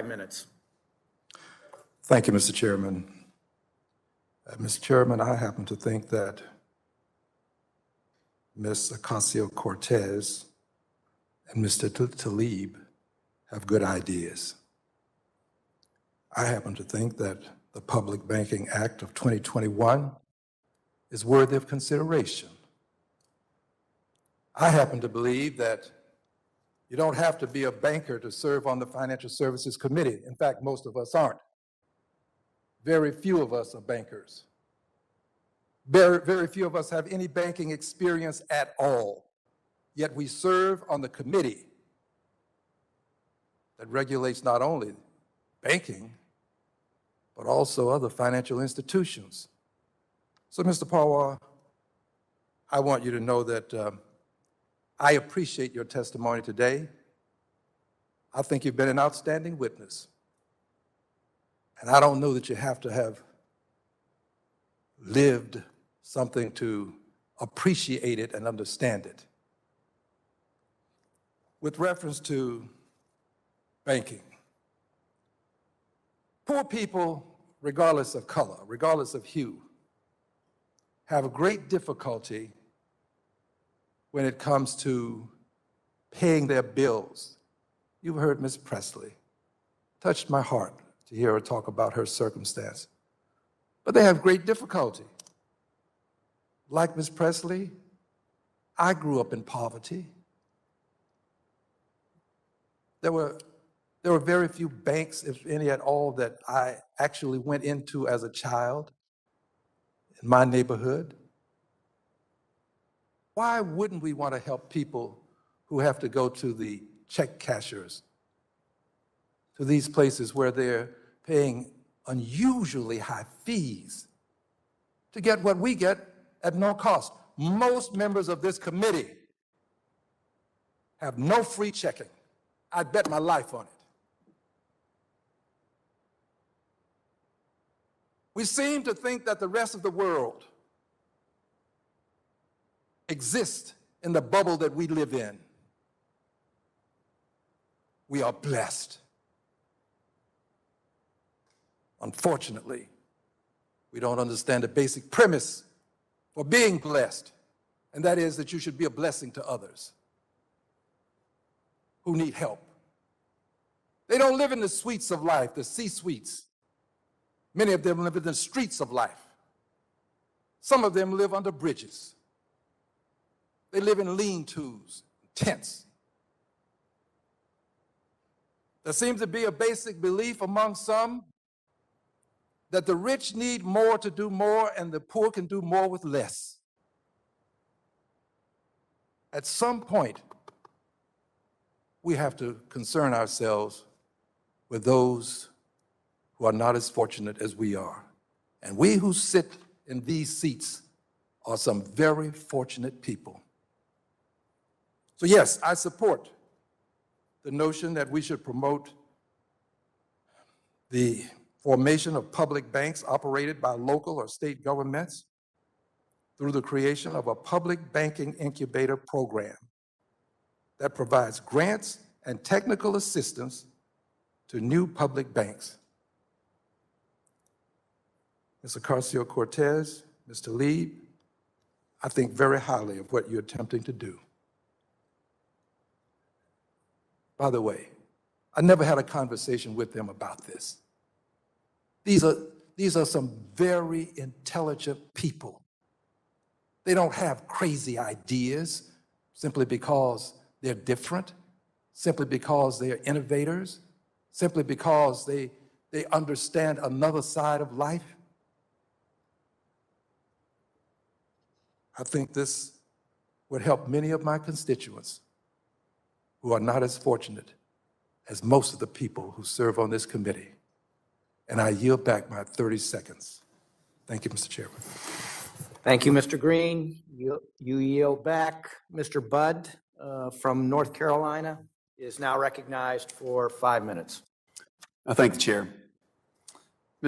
minutes. Thank you, Mr. Chairman. Mr. Chairman, I happen to think that Ms. Ocasio-Cortez and Mr. Tlaib have good ideas. I happen to think that the Public Banking Act of 2021 is worthy of consideration. I happen to believe that you don't have to be a banker to serve on the Financial Services Committee. In fact, most of us aren't. Very few of us are bankers. Very few of us have any banking experience at all, yet we serve on the committee that regulates not only banking, but also other financial institutions. So, Mr. Pawar, I want you to know that I appreciate your testimony today. I think you've been an outstanding witness. And I don't know that you have to have lived something to appreciate it and understand it. With reference to banking, poor people, regardless of color, regardless of hue, have a great difficulty when it comes to paying their bills. You've heard Ms. Presley. Touched my heart to hear her talk about her circumstance. But they have great difficulty. Like Ms. Presley, I grew up in poverty. There were very few banks, if any at all, that I actually went into as a child in my neighborhood. Why wouldn't we want to help people who have to go to the check cashers, to these places where they're paying unusually high fees to get what we get at no cost? Most members of this committee have no free checking. I'd bet my life on it. We seem to think that the rest of the world exists in the bubble that we live in. We are blessed. Unfortunately, we don't understand the basic premise for being blessed, and that is that you should be a blessing to others who need help. They don't live in the suites of life, the C-suites. Many of them live in the streets of life. Some of them live under bridges. They live in lean-tos, tents. There seems to be a basic belief among some that the rich need more to do more and the poor can do more with less. At some point, we have to concern ourselves with those who are not as fortunate as we are. And we who sit in these seats are some very fortunate people. So yes, I support the notion that we should promote the formation of public banks operated by local or state governments through the creation of a public banking incubator program that provides grants and technical assistance to new public banks. Ms. Ocasio-Cortez, Mr. Tlaib, I think very highly of what you're attempting to do. By the way, I never had a conversation with them about this. These are some very intelligent people. They don't have crazy ideas simply because they're different, simply because they're innovators, simply because they understand another side of life. I think this would help many of my constituents who are not as fortunate as most of the people who serve on this committee. And I yield back my 30 seconds. Thank you, Mr. Chairman. Thank you, Mr. Green. You yield back. Mr. Budd from North Carolina is now recognized for 5 minutes. I thank the chair.